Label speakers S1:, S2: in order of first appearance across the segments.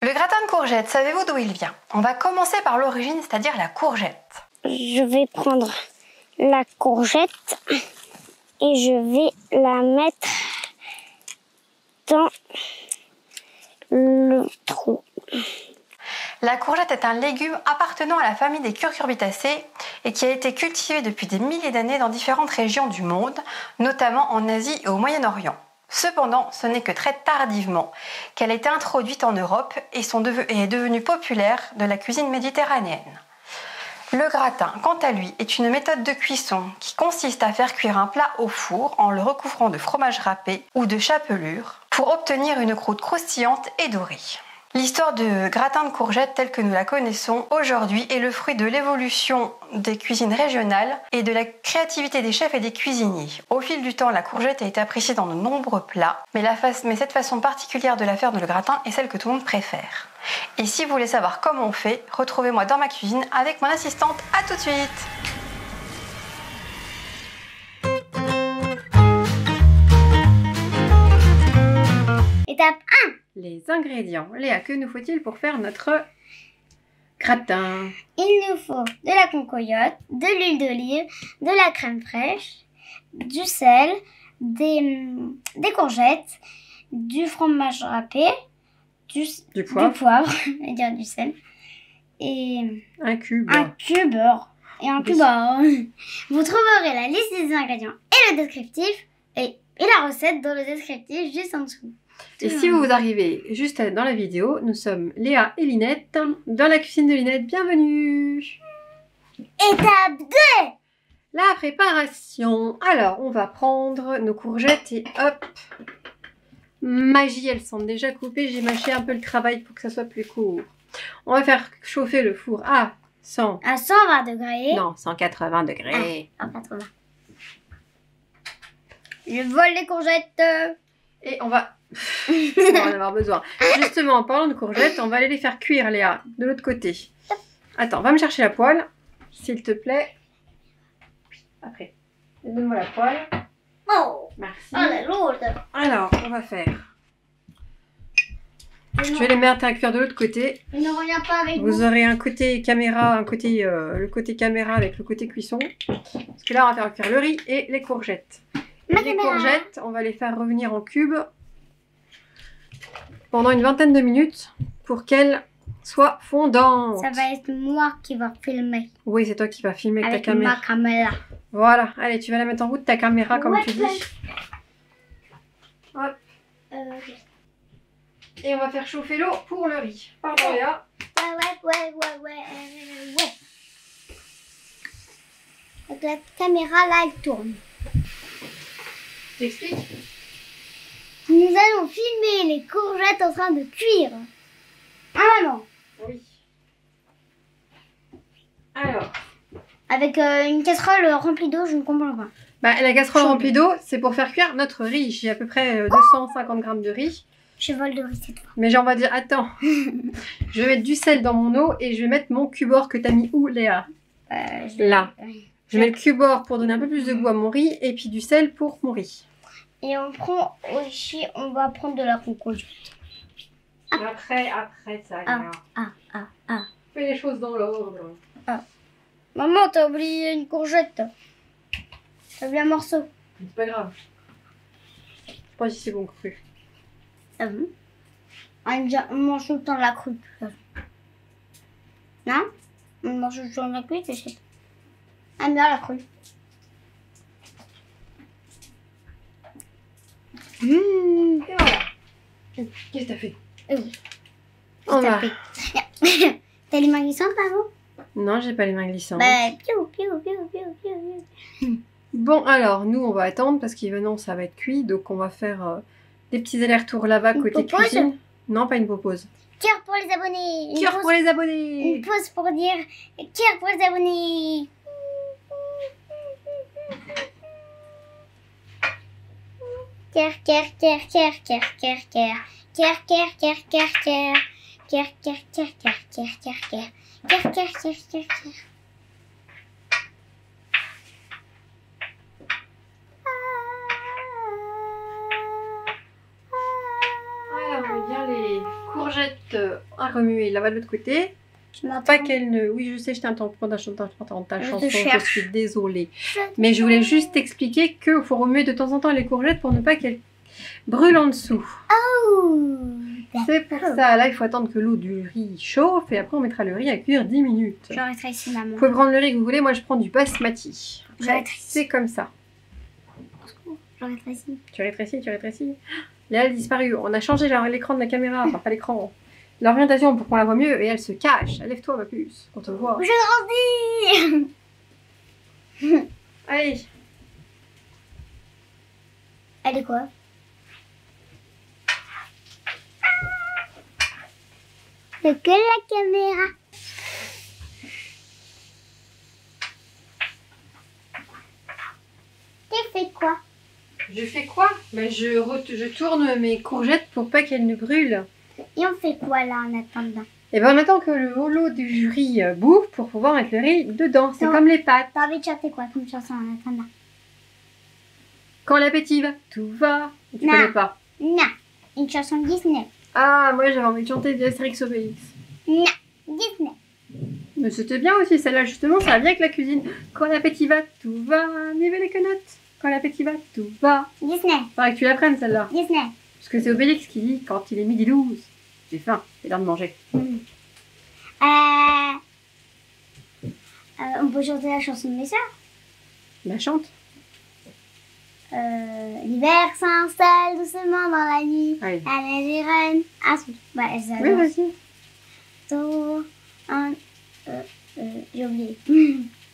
S1: Le gratin de courgettes, savez-vous d'où il vient? On va commencer par l'origine, c'est-à-dire la courgette.
S2: Je vais prendre la courgette et je vais la mettre dans le trou.
S1: La courgette est un légume appartenant à la famille des cucurbitacées et qui a été cultivé depuis des milliers d'années dans différentes régions du monde, notamment en Asie et au Moyen-Orient. Cependant, ce n'est que très tardivement qu'elle a été introduite en Europe et est devenue populaire de la cuisine méditerranéenne. Le gratin, quant à lui, est une méthode de cuisson qui consiste à faire cuire un plat au four en le recouvrant de fromage râpé ou de chapelure pour obtenir une croûte croustillante et dorée. L'histoire de gratin de courgettes telle que nous la connaissons aujourd'hui est le fruit de l'évolution des cuisines régionales et de la créativité des chefs et des cuisiniers. Au fil du temps, la courgette a été appréciée dans de nombreux plats, mais cette façon particulière de la faire dans le gratin est celle que tout le monde préfère. Et si vous voulez savoir comment on fait, retrouvez-moi dans ma cuisine avec mon assistante. À tout de suite!
S2: Étape 1.
S1: Les ingrédients. Léa, que nous faut-il pour faire notre gratin?
S2: Il nous faut de la concoyote, de l'huile d'olive, de la crème fraîche, du sel, des courgettes, du fromage râpé, du poivre, et dire du sel, et
S1: un cube.
S2: Vous trouverez la liste des ingrédients et le descriptif et la recette dans le descriptif juste en dessous.
S1: Et si vous arrivez juste dans la vidéo, nous sommes Léa et Linette dans la cuisine de Linette. Bienvenue!
S2: Étape 2.
S1: La préparation. Alors, on va prendre nos courgettes et hop! Magie, elles sont déjà coupées. J'ai mâché un peu le travail pour que ça soit plus court. On va faire chauffer le four à
S2: 120 degrés.
S1: Non, 180 degrés.
S2: Ah, 180. Je vole les courgettes.
S1: Et on va... on va en avoir besoin. Justement, en parlant de courgettes, on va aller les faire cuire, Léa, de l'autre côté. Attends, va me chercher la poêle, s'il te plaît. Après, donne-moi la poêle.
S2: Oh,
S1: merci.
S2: Oh, la lourde.
S1: Alors, on va faire... Je vais les mettre à cuire de l'autre côté.
S2: Je ne reviens pas avec
S1: vous. Vous aurez un côté caméra, le côté caméra avec le côté cuisson. Parce que là, on va faire cuire le riz et les courgettes. Et les courgettes, on va les faire revenir en cubes pendant une vingtaine de minutes pour qu'elles soient fondantes.
S2: Ça va être moi qui va filmer.
S1: Oui, c'est toi qui vas filmer avec ta caméra.
S2: Ma caméra.
S1: Voilà, allez, tu vas la mettre en route ta caméra comme tu dis. Hop. Et on va faire chauffer l'eau pour le riz. Pardon Léa.
S2: Ouais. Donc la caméra là, elle tourne.
S1: T'expliques?
S2: Nous allons filmer les courgettes en train de cuire. Ah maman.
S1: Oui. Alors.
S2: Avec une casserole remplie d'eau, je ne comprends pas.
S1: Bah, la casserole remplie d'eau, c'est pour faire cuire notre riz. J'ai à peu près 250 grammes de riz.
S2: Je vole de riz cette fois.
S1: Mais genre, on va dire, attends. Je vais mettre du sel dans mon eau et je vais mettre mon cubord que t'as mis où, Léa? Là. Je mets le cubord pour donner un peu plus de goût à mon riz et puis du sel pour mon riz.
S2: Et on prend aussi, on va prendre de la concoyote.
S1: Après ça, Léa. Fais les choses dans l'ordre.
S2: Maman, t'as oublié une courgette. T'as oublié un morceau.
S1: C'est pas grave. Je sais pas si c'est bon cru.
S2: Ah bon? On mange tout le temps la crue. Non? On mange tout le temps la crue, c'est ça. Ah, bien la crue.
S1: Et voilà. Qu'est-ce que t'as fait? On va.
S2: T'as les mains glissantes, maman?
S1: Non, j'ai pas les mains glissantes.
S2: Bah, piou.
S1: Bon, alors, nous, on va attendre parce qu'évidemment, ça va être cuit. Donc, on va faire des petits allers-retours là-bas côté cuisine. Non, pas une pause.
S2: Cœur pour les abonnés.
S1: Cœur pour les abonnés.
S2: Une pause pour dire cœur pour les abonnés. Cœur.
S1: Alors, on met bien les courgette à remuer là-bas de l'autre côté.
S2: Je m'entends.
S1: Pas qu'elle ne... Oui, je sais, je t'entends pour ta chanson, je
S2: cherche.
S1: suis désolée. Mais je voulais juste t'expliquer qu'il faut remuer de temps en temps les courgettes pour ne pas qu'elles brûlent en dessous.
S2: Oh,
S1: C'est pour ça, là, il faut attendre que l'eau du riz chauffe et après on mettra le riz à cuire 10 minutes.
S2: J'arrêterai ici, maman.
S1: Vous pouvez prendre le riz que vous voulez, moi je prends du basmati.
S2: J'arrêterai ici.
S1: C'est comme ça.
S2: J'arrêterai ici.
S1: Tu rétrécis. Là, elle a disparu. On a changé l'écran de la caméra, enfin pas l'écran. L'orientation pour qu'on la voit mieux et elle se cache. Lève-toi, ma puce, on te voit.
S2: Je grandis.
S1: Allez.
S2: Elle est quoi? C'est que la caméra. Tu fais quoi?
S1: Je fais quoi? Je tourne mes courgettes pour pas qu'elles ne brûlent.
S2: Et on fait quoi là en attendant?
S1: Et ben on attend que le holo du riz bouffe pour pouvoir mettre le riz dedans. C'est
S2: Non.
S1: comme les pâtes.
S2: T'as envie de chanter quoi comme chanson en attendant?
S1: Quand l'appétit va, tout va. Tu
S2: Non.
S1: connais pas?
S2: Non, une chanson Disney.
S1: Ah, moi j'avais envie de chanter des Astérix Obélix.
S2: Non, Disney.
S1: Mais c'était bien aussi, celle-là justement, ça va bien avec la cuisine. Quand l'appétit va, tout va. Nivelle les quenottes. Quand l'appétit va, tout va.
S2: Disney.
S1: Faudrait que tu l'apprennes celle-là.
S2: Disney.
S1: Parce que c'est Obélix qui dit quand il est midi 12. J'ai faim, c'est l'heure de manger.
S2: On peut chanter la chanson de mes sœurs.
S1: La chante.
S2: L'hiver s'installe doucement dans la nuit.
S1: Allez.
S2: La neige est reine. Ah, si. Ouais, ça
S1: Oui, vas-y.
S2: J'ai oublié.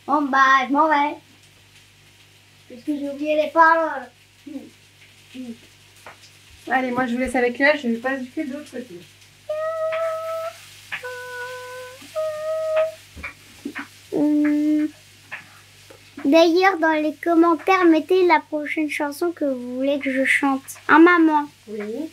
S2: Bon, bah, je m'en vais. Parce que j'ai oublié les paroles.
S1: Allez, moi je vous laisse avec elle, je passe du coup de l'autre côté.
S2: D'ailleurs, dans les commentaires, mettez la prochaine chanson que vous voulez que je chante. Hein, maman?
S1: Oui.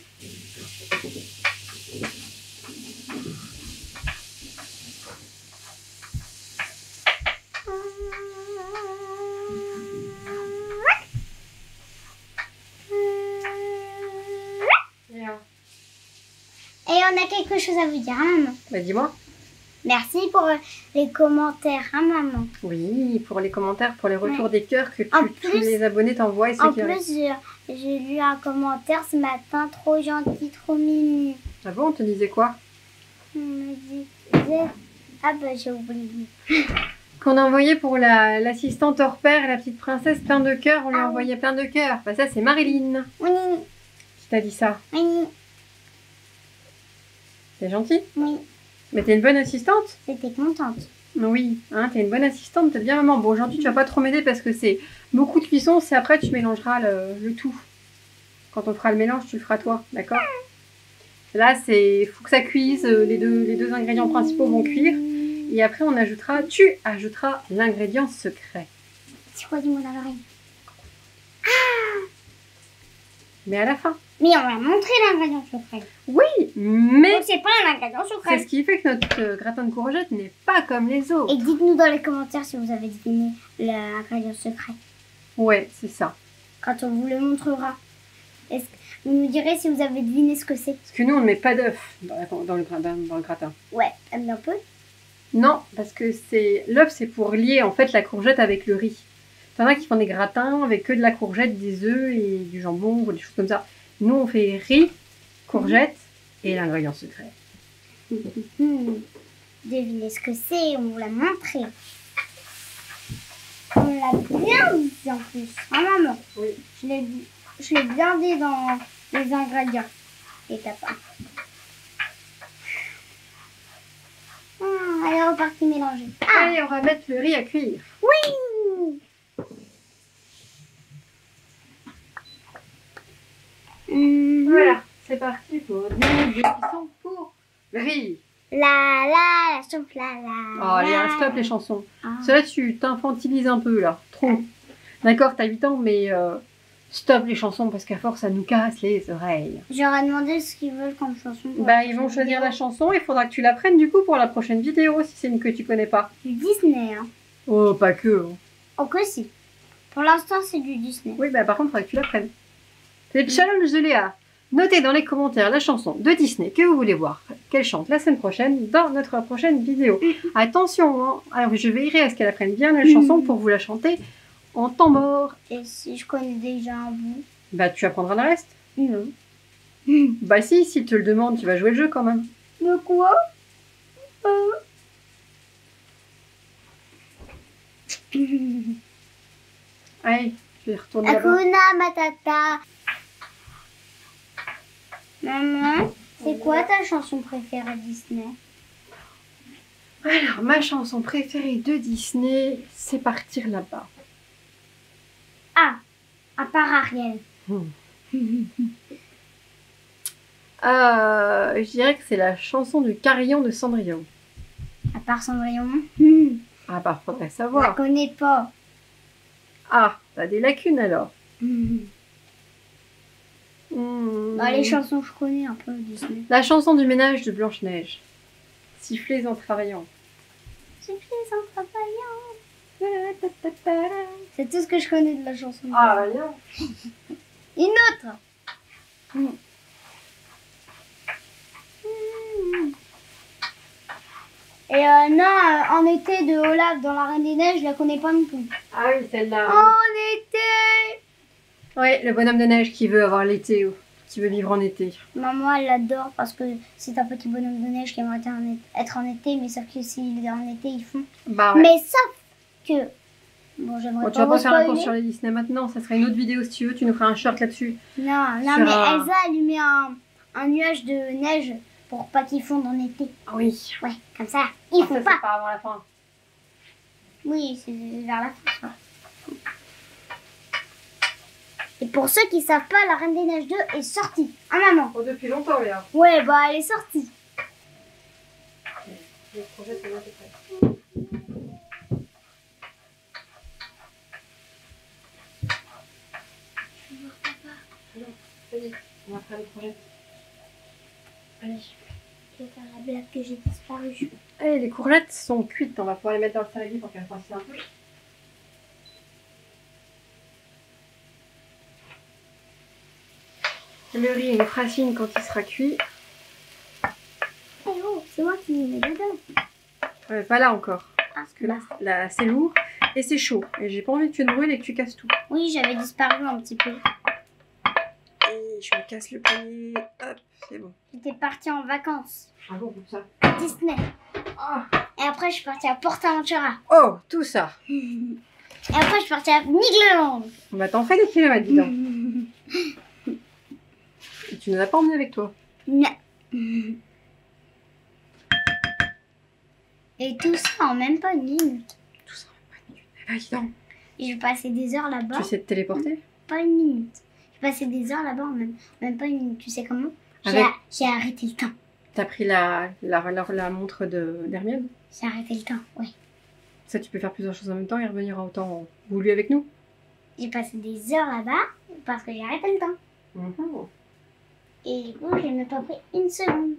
S2: Et on a quelque chose à vous dire, hein, maman?
S1: Bah dis-moi.
S2: Merci pour les commentaires, hein, maman?
S1: Oui, pour les commentaires, pour les retours des cœurs que
S2: En
S1: tous
S2: plus-
S1: les abonnés t'envoient. et ceux
S2: En
S1: qui
S2: plus, j'ai lu un commentaire ce matin, trop gentil, trop mignon.
S1: Ah bon, on te disait quoi?
S2: On me disait... Ah bah j'ai oublié.
S1: Qu'on a envoyé pour l'assistante hors pair et la petite princesse plein de cœurs, on lui a
S2: Ah oui.
S1: envoyé plein de cœurs. Bah ça c'est Marilyn
S2: Oui,
S1: qui t'a dit ça.
S2: oui,
S1: C'est gentil.
S2: oui.
S1: Mais t'es une bonne assistante?
S2: J'étais contente.
S1: Oui, hein, t'es une bonne assistante, t'es bien maman. Bon, aujourd'hui, tu vas pas trop m'aider parce que c'est beaucoup de cuisson. C'est après, tu mélangeras le tout. Quand on fera le mélange, tu le feras toi, d'accord? Là, faut que ça cuise. Les deux ingrédients principaux vont cuire. Et après, tu ajouteras l'ingrédient secret.
S2: C'est quoi du mot dans l'oreille?
S1: Mais à la fin.
S2: Mais on va montrer l'ingrédient secret.
S1: Oui, mais
S2: Donc c'est pas un ingrédient
S1: c'est
S2: secret.
S1: ce qui fait que notre gratin de courgettes n'est pas comme les autres.
S2: Et dites-nous dans les commentaires si vous avez deviné l'ingrédient secret.
S1: Ouais, c'est ça.
S2: Quand on vous le montrera. Est-ce que vous nous direz si vous avez deviné ce que c'est?
S1: Parce que nous, on ne met pas d'œufs dans le gratin.
S2: Ouais, un peu.
S1: Non, parce que l'œuf, c'est pour lier en fait la courgette avec le riz. T'en as qui font des gratins avec que de la courgette, des œufs et du jambon ou des choses comme ça. Nous, on fait riz, courgette et l'ingrédient secret.
S2: Devinez ce que c'est, on vous l'a montré. On l'a bien dit en plus. Ah maman,
S1: Oui.
S2: je l'ai bien dit dans les ingrédients. Étape 1. Allez, reparti mélanger. Ah,
S1: Allez, on va mettre le riz à cuire.
S2: oui.
S1: Voilà, c'est parti pour 10 minutes de cuisson pour le riz.
S2: La soupe, la.
S1: Oh, allez, stop les chansons.
S2: Ah.
S1: Cela, tu t'infantilises un peu là, trop. D'accord, t'as 8 ans, mais stop les chansons parce qu'à force, ça nous casse les oreilles.
S2: J'aurais demandé ce qu'ils veulent comme chanson. pour
S1: Bah,
S2: la
S1: ils vont
S2: prochaine
S1: choisir la
S2: vidéo.
S1: chanson, il faudra que tu l'apprennes du coup pour la prochaine vidéo si c'est une que tu connais pas.
S2: Du Disney, hein.
S1: Oh, pas que. Hein.
S2: Oh, que si. Pour l'instant, c'est du Disney.
S1: Oui, bah par contre, il faudra que tu l'apprennes. C'est le challenge de Léa.
S3: Notez dans les commentaires la chanson de Disney que vous voulez voir, qu'elle chante la semaine prochaine dans notre prochaine vidéo. Attention, hein. Alors je veillerai à ce qu'elle apprenne bien la chanson pour vous la chanter en temps mort.
S2: Et si je connais déjà un bout?
S3: Bah tu apprendras le reste.
S2: Non.
S3: Bah si tu te le demandes, tu vas jouer le jeu quand même.
S2: De quoi?
S3: Allez, je vais retourner là-bas.
S2: Hakuna Matata. Maman, c'est quoi ta chanson préférée Disney?
S3: Alors, ma chanson préférée de Disney, c'est Partir là-bas.
S2: Ah, à part Ariel.
S3: Je dirais que c'est la chanson du carillon de Cendrillon.
S2: À part Cendrillon.
S3: Ah bah, faudrait
S2: Je la
S3: savoir.
S2: connais pas.
S3: Ah, t'as des lacunes alors.
S2: Bah, les chansons que je connais un peu Disney.
S3: La chanson du ménage de Blanche-Neige. Sifflez en travaillant.
S2: C'est plus en travaillant. C'est tout ce que je connais de la chanson.
S3: Ah, rien.
S2: Une autre. Et non, en été de Olaf dans la Reine des Neiges, je la connais pas non plus.
S3: Ah oui, celle-là.
S2: En été.
S3: Oui, le bonhomme de neige qui veut avoir l'été, qui veut vivre en été.
S2: Maman, elle l'adore parce que c'est un petit bonhomme de neige qui aimerait être en été, mais sauf que s'il est en été, ils font.
S3: Bah ouais.
S2: Mais sauf que. Bon, j'aimerais
S3: Bon, tu
S2: pas
S3: vas pas
S2: vous
S3: faire un cours
S2: spoiler.
S3: sur les Disney maintenant, ça serait une autre vidéo si tu veux, tu nous feras un short là-dessus.
S2: Non,
S3: Sur
S2: mais
S3: un-
S2: Elsa, elle lui met un nuage de neige pour pas qu'ils fondent en été.
S3: Ah oui.
S2: Ouais, comme ça, ils font
S3: ça,
S2: pas.
S3: c'est pas avant la fin.
S2: Oui, c'est vers la fin. ça. Et pour ceux qui savent pas, la Reine des Neiges 2 est sortie. Ah maman.
S3: Oh, depuis longtemps, Léa.
S2: Ouais, bah elle est sortie.
S3: Le projet, c'est là, c'est prêt. Non, ça y est, on va faire le projet. Allez.
S2: Je vais faire la blague que j'ai disparu.
S3: Allez, les courgettes sont cuites, on va pouvoir les mettre dans le saladier pour qu'elles fassent un peu. Le riz, il fera signe quand il sera cuit.
S2: Eh oh, c'est moi qui mets dedans.
S3: Ouais, pas là encore.
S2: Ah,
S3: Parce que là c'est lourd et c'est chaud. Et j'ai pas envie que tu te brûles et que tu casses tout.
S2: Oui, j'avais disparu un petit peu.
S3: Et je me casse le poignet. Hop, c'est bon.
S2: J'étais partie en vacances.
S3: Ah bon, tout ça.
S2: À Disney.
S3: Ah.
S2: Et après, je suis partie à Portaventura.
S3: Oh, tout ça.
S2: Et après, je suis partie à Nigloland.
S3: Bah t'en fais des kilomètres, dis donc. Et tu nous as pas emmené avec toi.
S2: Non. Et tout ça en même pas une minute.
S3: Tout ça, pas une minute. Eh ben, dis donc.
S2: Et je passais des heures là-bas.
S3: Tu sais te téléporter?
S2: Pas une minute. Je passais des heures là-bas en même pas une minute. Tu sais comment?
S3: Avec-
S2: J'ai arrêté le temps.
S3: T'as pris la montre d'Hermione?
S2: J'ai arrêté le temps, oui.
S3: Ça, tu peux faire plusieurs choses en même temps et revenir en temps voulu avec nous?
S2: J'ai passé des heures là-bas parce que j'ai arrêté le temps.
S3: Mhm.
S2: Et du coup, j'ai même pas pris une seconde.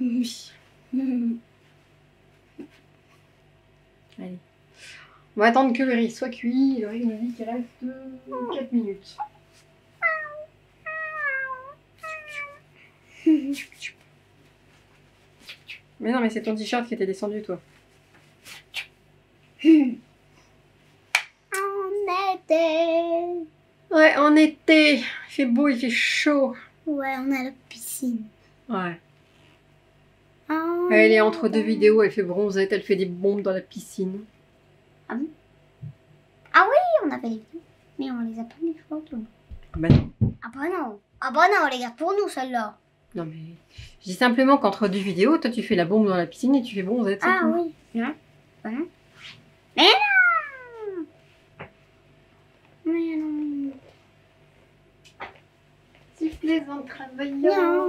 S3: Oui. Allez. On va attendre que le riz soit cuit. Le riz nous dit qu'il reste 4 minutes. Mais non, mais c'est ton t-shirt qui était descendu, toi.
S2: En été.
S3: Ouais, en été. Il fait beau, il fait chaud.
S2: Ouais, on a la piscine.
S3: Ouais.
S2: En
S3: Elle est entre deux
S2: été.
S3: vidéos, elle fait bronzette, elle fait des bombes dans la piscine.
S2: Oui, on a fait les vidéos. Mais on les a pas mis photos.
S3: Bah non.
S2: Ah bah non. Ah bah non, on les garde pour nous, celle-là.
S3: Non mais... Je dis simplement qu'entre deux vidéos, toi tu fais la bombe dans la piscine et tu fais bronzette, c'est
S2: Ah
S3: tout.
S2: oui. Non. Bah non. Mais non. Mais non.
S3: Sifflez en travaillant.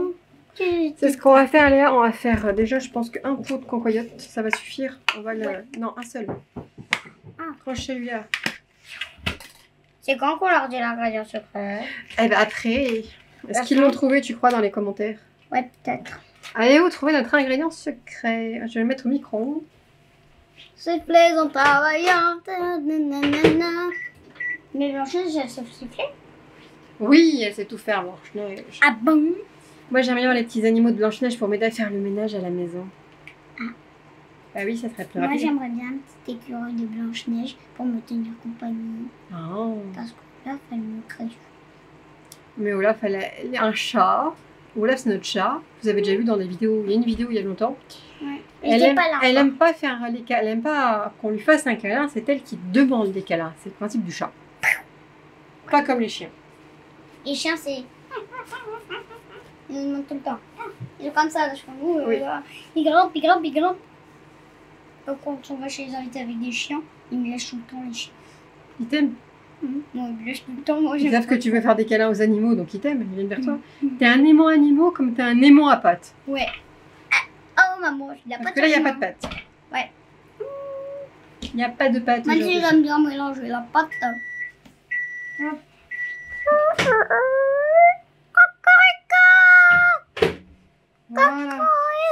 S2: Non.
S3: C'est ce qu'on va faire, Léa. On va faire déjà, je pense qu'un pot de concoyote, ça va suffire. On va le...
S2: Ouais.
S3: Non, un seul.
S2: Ah.
S3: Proche celui-là.
S2: C'est quand qu'on leur dit l'ingrédient secret?
S3: Eh ben après, est-ce qu'ils l'ont trouvé, tu crois, dans les commentaires?
S2: Ouais, peut-être.
S3: Allez-vous trouver notre ingrédient secret? Je vais le mettre au micro-ondes.
S2: C'est plaisant travaillant. Nanana. Mais Blanche-Neige, elle sait siffler.
S3: Oui, elle sait tout faire, Blanche-Neige.
S2: Ah bon?
S3: Moi, j'aime bien les petits animaux de Blanche-Neige pour m'aider à faire le ménage à la maison.
S2: Ah.
S3: Bah oui, ça serait plus
S2: Moi,
S3: rapide.
S2: j'aimerais bien un petit écureuil de Blanche-Neige pour me tenir compagnie.
S3: Oh.
S2: Parce que là, elle me crève.
S3: Mais Olaf, elle a un chat. Olaf, c'est notre chat. Vous avez déjà vu dans des vidéos. Il y a une vidéo il y a longtemps.
S2: Ouais.
S3: Elle
S2: J'étais
S3: aime,
S2: pas là.
S3: elle aime pas faire les câlins. Elle aime pas qu'on lui fasse un câlin. C'est elle qui demande des câlins. C'est le principe du chat. Pas comme les chiens.
S2: Les chiens, c'est. Ils nous demandent tout le temps. Ils sont comme ça, là, je crois.
S3: Oui.
S2: Ils grimpent, ils grimpent, ils grimpent. Donc, quand on va chez les invités avec des chiens, ils me lâchent tout le temps, les chiens.
S3: Ils t'aiment.
S2: Moi, ils me lâchent tout le temps. Moi,
S3: Ils
S2: j'aime
S3: savent que
S2: pas.
S3: tu veux faire des câlins aux animaux, donc ils t'aiment. Ils viennent vers toi. T'es un aimant animaux comme t'es un aimant à pattes.
S2: Ouais. Oh, maman, je la
S3: Parce
S2: patte.
S3: que là, il n'y a pas de pattes.
S2: Ouais.
S3: Il n'y a pas de pattes
S2: Même si
S3: aujourd'hui.
S2: j'aime bien mélanger la pâte.
S3: Voilà.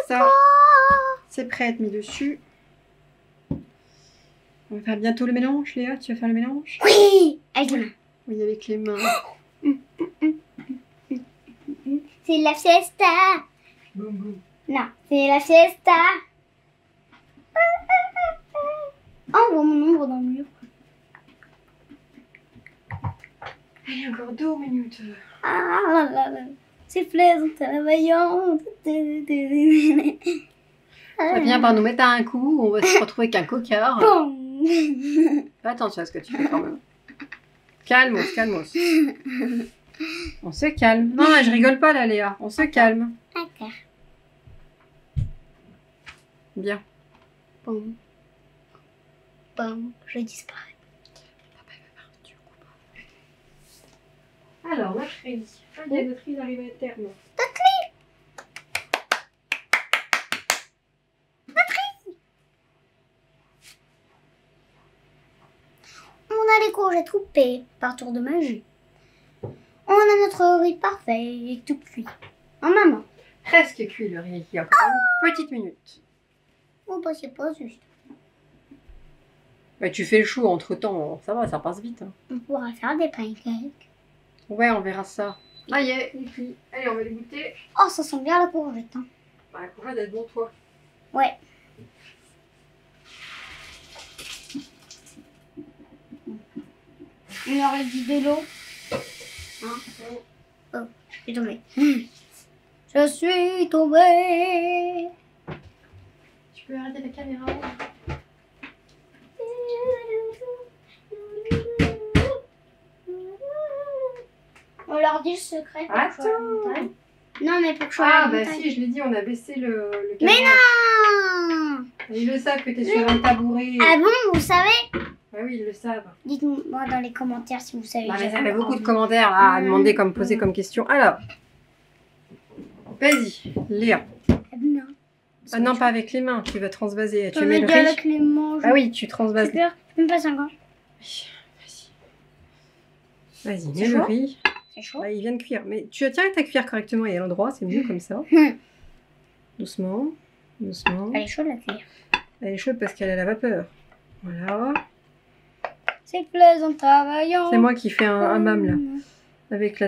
S3: Ça, c'est prêt à être mis dessus. On va faire bientôt le mélange, Léa. Tu vas faire le mélange?
S2: Oui! Avec les mains.
S3: Oui, avec les mains.
S2: C'est la fiesta.
S3: Boum, boum.
S2: Non, c'est la fiesta. Oh, on voit mon ombre dans le mur.
S3: Allez, encore 2 minutes.
S2: Ah là là là. C'est plaisant, c'est la vaillante.
S3: Ça vient par nous mettre à un coup. On va se retrouver avec un cocard.
S2: Bon.
S3: Fais attention à ce que tu fais quand même. Calmos, calmos. On se calme. Non, je rigole pas là, Léa. On se calme.
S2: D'accord.
S3: Bien.
S2: Bon. Bon, je disparais.
S3: Alors, la treille. Il y a notre île arrive à terme.
S2: On a les courgettes coupées par tour de magie. On a notre riz parfait et tout cuit. Oh maman.
S3: Presque cuit le riz. Il y a encore une petite minute.
S2: Oh bah c'est pas juste.
S3: Bah, tu fais le chou entre temps. Ça va, ça passe vite. Hein.
S2: On pourra faire des pancakes.
S3: Ouais, on verra ça. Ah, y est, il est cuit. Allez, on va les goûter.
S2: Oh, ça sent bien la courgette. Hein.
S3: Bah, la courgette, elle est bon, toi.
S2: Ouais. On aurait dit de l'eau. Hein? Oh, je suis tombée. Je suis tombée.
S3: Tu peux arrêter la caméra?
S2: On leur dit le secret pour que je sois à la
S3: Attends.
S2: montagne. Non, mais pour que je sois à
S3: Ah,
S2: la
S3: bah
S2: montagne.
S3: si, je l'ai dit, on a baissé le
S2: Mais
S3: caméra.
S2: non!
S3: Ils le savent que t'es sur un tabouret.
S2: Ah bon, vous savez?
S3: Bah oui, ils le savent.
S2: Dites-moi dans les commentaires si vous savez.
S3: Non, mais
S2: déjà.
S3: ça fait beaucoup de commentaires là, à demander comme poser comme question. Alors, vas-y, Léa.
S2: Non.
S3: Ah non, pas avec les mains, tu vas transvaser. Tu
S2: Je
S3: mets
S2: vais
S3: le
S2: dire
S3: riz.
S2: avec les mains.
S3: Ah oui, tu transvases.
S2: Super. Tu me passes un gant.
S3: Vas-y,
S2: C'est
S3: mets le
S2: chaud
S3: riz.
S2: C'est chaud.
S3: Là, il vient de cuire. Mais tu tiens ta cuillère correctement et à l'endroit, c'est mieux comme ça. Doucement, doucement.
S2: Elle est chaude la cuillère.
S3: Elle est chaude parce qu'elle a la vapeur. Voilà.
S2: C'est plaisant travaillant.
S3: C'est moi qui fais un hammam là, avec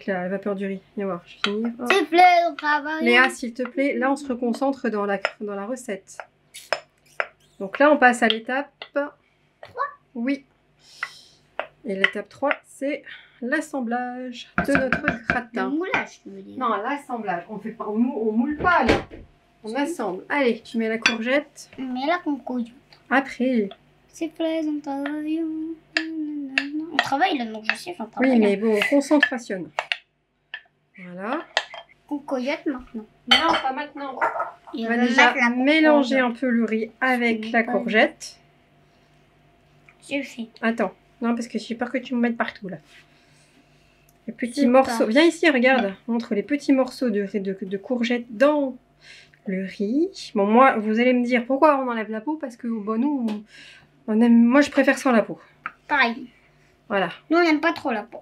S3: la vapeur du riz. Viens voir, je finis. Hop.
S2: C'est plaisant travaillant.
S3: Léa, s'il te plaît, là on se reconcentre dans la recette. Donc là on passe à l'étape 3. Oui. Et l'étape 3, c'est l'assemblage de notre
S2: Le
S3: gratin.
S2: moulage, tu veux dire.
S3: Non, l'assemblage. On fait pas, on moule pas là. On assemble. Allez, tu mets la courgette.
S2: Mais là qu'on couille.
S3: Après.
S2: C'est plaisant travaillant. On travaille là, donc je sais, j'en travaille.
S3: Oui, mais bon, concentration. Voilà.
S2: On coyote maintenant.
S3: Non, pas maintenant.
S2: Et
S3: On va
S2: va
S3: déjà
S2: mettre la
S3: mélanger
S2: concombre.
S3: un peu le riz avec la
S2: pas
S3: courgette.
S2: Suffit.
S3: Attends, non, parce que j'ai peur que tu me mettes partout là. Les petits
S2: C'est
S3: morceaux.
S2: pas-
S3: Viens ici, regarde. Montre les petits morceaux de courgette dans le riz. Bon, moi, vous allez me dire pourquoi on enlève la peau. Parce que bon, nous, on aime... moi, je préfère sans la peau.
S2: Pareil.
S3: Voilà.
S2: Nous, on n'aime pas trop la peau.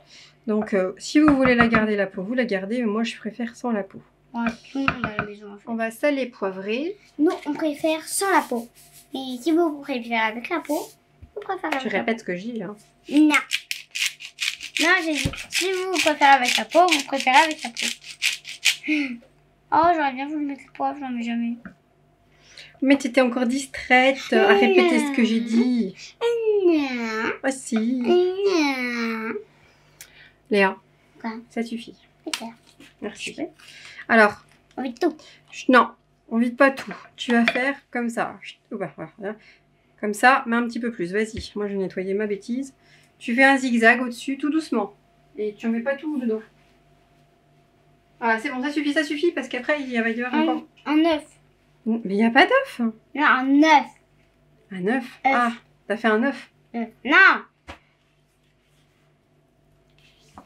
S3: Donc, si vous voulez la garder, la peau, vous la gardez. Mais moi, je préfère sans la peau.
S2: Ouais, tout le monde à la maison. En fait.
S3: On va saler, poivrer.
S2: Nous, on préfère sans la peau. Mais si vous préférez avec la peau, vous préférez avec
S3: Tu
S2: la
S3: répètes ce que je dis, hein.
S2: peau. Non. Non, j'ai dit, si vous préférez avec la peau, vous préférez avec la peau. Oh, j'aurais bien voulu mettre le poivre, j'en ai jamais eu.
S3: Mais tu étais encore distraite à répéter ce que j'ai dit. Ah si. Léa,
S2: Quoi?
S3: ça suffit.
S2: Ok.
S3: Merci. Alors,
S2: On vide tout.
S3: non, on vide pas tout. Tu vas faire comme ça. Voilà. Comme ça, mais un petit peu plus. Vas-y, moi je vais nettoyer ma bêtise. Tu fais un zigzag au-dessus, tout doucement. Et tu en mets pas tout dedans. Voilà, c'est bon, ça suffit, parce qu'après, il va y avoir encore...
S2: Un œuf.
S3: Mais il n'y a pas d'œuf.
S2: Non, un œuf.
S3: Un œuf? Ah, t'as fait un œuf?
S2: Non.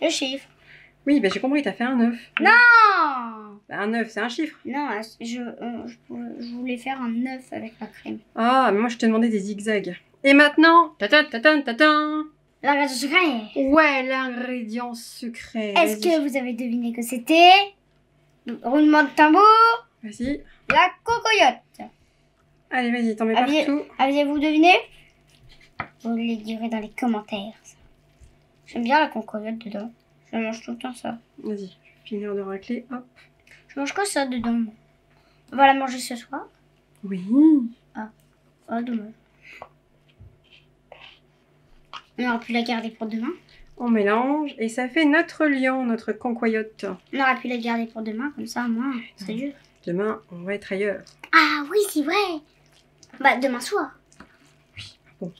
S2: Le chiffre.
S3: Oui, j'ai compris, t'as fait un œuf.
S2: Non.
S3: Bah, un œuf, c'est un chiffre.
S2: Non, je voulais faire un œuf avec la crème.
S3: Ah, mais moi je te demandais des zigzags. Et maintenant, tatan.
S2: L'ingrédient secret.
S3: Ouais, l'ingrédient secret.
S2: Est-ce que vous avez deviné que c'était roulement de tambour?
S3: Vas-y.
S2: La cocoyote.
S3: Allez, vas-y, t'en mets
S2: Aviez-
S3: partout.
S2: Avez-vous deviné? Vous les direz dans les commentaires. J'aime bien la cocoyote dedans. Je mange tout le temps ça.
S3: Vas-y, je vais finir de racler. Hop.
S2: Je mange que ça dedans. On va la manger ce soir.
S3: Oui.
S2: Oh, dommage. On aurait pu la garder pour demain.
S3: On mélange et ça fait notre lion, notre cancoyote.
S2: On aurait pu la garder pour demain, comme ça, au moins, c'est dur.
S3: Demain, on va être ailleurs.
S2: Ah oui, c'est vrai. Bah, demain soir.
S3: Bon.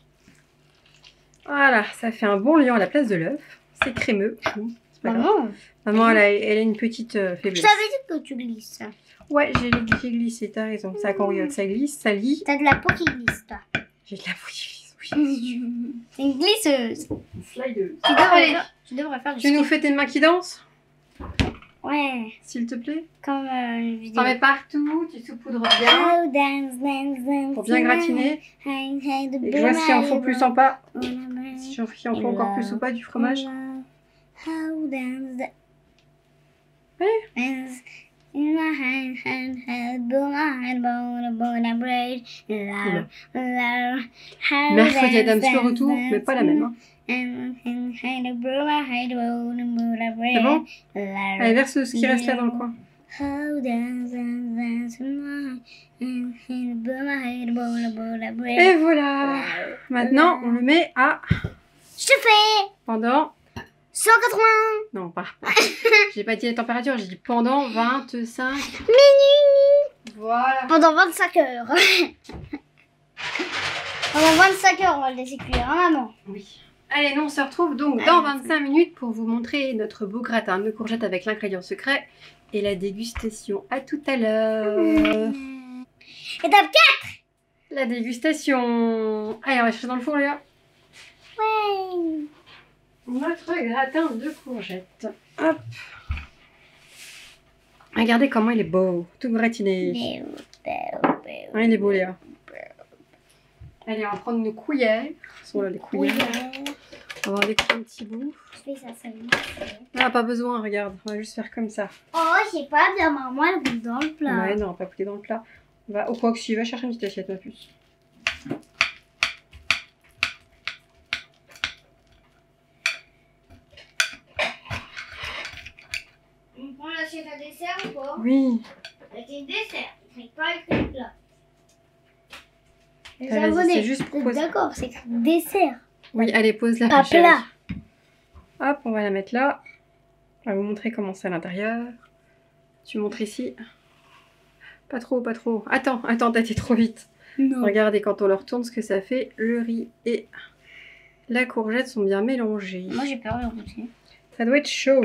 S3: Voilà, ça fait un bon lion à la place de l'œuf. C'est crémeux. C'est pas grave.
S2: Maman,
S3: Maman, elle a une petite
S2: je
S3: faiblesse.
S2: t'avais dit que tu glisses.
S3: Ouais, j'ai glissé, t'as raison. Ça cancoyote, ça glisse, ça lit.
S2: T'as de la peau qui glisse, toi.
S3: J'ai de la bouille.
S2: C'est une glisseuse.
S3: Slideuse.
S2: Tu devrais faire du
S3: Tu nous
S2: ski.
S3: fais tes mains qui dansent,
S2: Ouais,
S3: s'il te plaît?
S2: comme une vidéo.
S3: T'en mets partout, tu saupoudres bien.
S2: Oh, dance, dance, dance.
S3: Pour bien gratiner.
S2: Hey, hey, the
S3: Et que je vois s'il en faut plus en pas.
S2: blue
S3: Si en faut encore plus ou pas du fromage.
S2: How dance the
S3: Ouais.
S2: dance in my hand, bone, braid.
S3: Mercredi Adams le retour, mais pas la même. Hein.
S2: C'est
S3: bon? Allez, verse ce qui reste là dans le coin. Et voilà. Maintenant, on le met à...
S2: Je te fais
S3: Pendant...
S2: 180
S3: Non, pas. J'ai pas dit la température, j'ai dit pendant 25
S2: minutes.
S3: Voilà.
S2: Pendant 25 heures. Pendant 25 heures, on va le laisser cuire, hein, maman?
S3: Oui. Allez, nous on se retrouve donc dans 25 minutes pour vous montrer notre beau gratin de courgettes avec l'ingrédient secret et la dégustation. À tout à l'heure.
S2: Étape 4.
S3: La dégustation. Allez, on va chercher dans le four, Léa.
S2: Ouais.
S3: Notre gratin de courgettes. Hop. Regardez comment il est beau, tout gratiné. Ah, il est beau, Léa. Allez, on va prendre nos cuillères. Ce sont là les cuillères. On va en découper un petit bout.
S2: Je fais ça seulement.
S3: Ah, pas besoin, regarde. On va juste faire comme ça.
S2: Oh, je sais pas bien, maman, elle goûte dans le plat.
S3: Ouais, non, pas couler dans le plat. On va, au quoi que si, va chercher une petite assiette, ma puce.
S2: On prend l'assiette à dessert ou pas?
S3: Oui.
S2: Avec une dessert, pas avec le plat. Les
S3: Ah, vas-y,
S2: abonnés,
S3: c'est juste pour
S2: vous êtes
S3: poser.
S2: d'accord, c'est écrit dessert.
S3: Oui, allez, pose-la.
S2: Pas
S3: ma chérie.
S2: plat.
S3: Hop, on va la mettre là. On va vous montrer comment c'est à l'intérieur. Tu montres ici. Pas trop, pas trop. Attends, t'as été trop vite.
S2: Non.
S3: Regardez quand on le retourne ce que ça fait. Le riz et la courgette sont bien mélangés.
S2: Moi j'ai peur de goûter.
S3: Ça doit être chaud.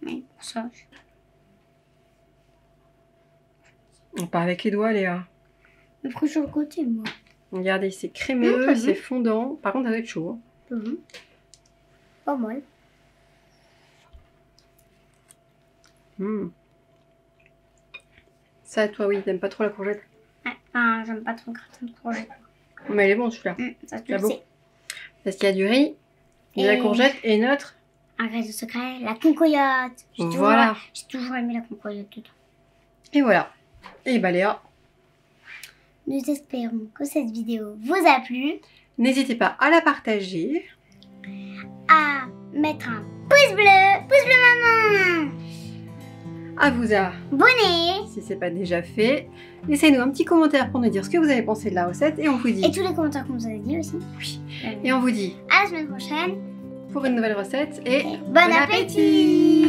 S2: Oui, pour ça.
S3: Pas avec les doigts, Léa.
S2: Mais pourquoi sur le côté, moi?
S3: Regardez, c'est crémeux,
S2: Mmh.
S3: c'est fondant. Par contre, ça doit être chaud. Hein.
S2: Pas mal.
S3: Mmh. Ça, toi, oui, t'aimes pas trop la courgette.
S2: Ouais, ah, j'aime pas trop le gratin de courgette.
S3: Mais il est bon celui-là.
S2: Ça, tu
S3: Ah
S2: le
S3: bon?
S2: sais.
S3: Parce qu'il y a du riz, de la
S2: Et-
S3: courgette et notre.
S2: Ingrédient secret, la concoyote.
S3: Voilà.
S2: J'ai toujours aimé la concoyote dedans.
S3: Et voilà. Et bah Léa,
S2: Nous espérons que cette vidéo vous a plu.
S3: n'hésitez pas à la partager.
S2: À mettre un pouce bleu maman.
S3: À vous à
S2: Abonnez.
S3: si c'est pas déjà fait. Laissez-nous un petit commentaire pour nous dire ce que vous avez pensé de la recette et on vous dit.
S2: Et tous les commentaires qu'on vous a dit aussi.
S3: Oui. Et on vous dit
S2: à la semaine prochaine.
S3: pour une nouvelle recette et
S2: Bon appétit.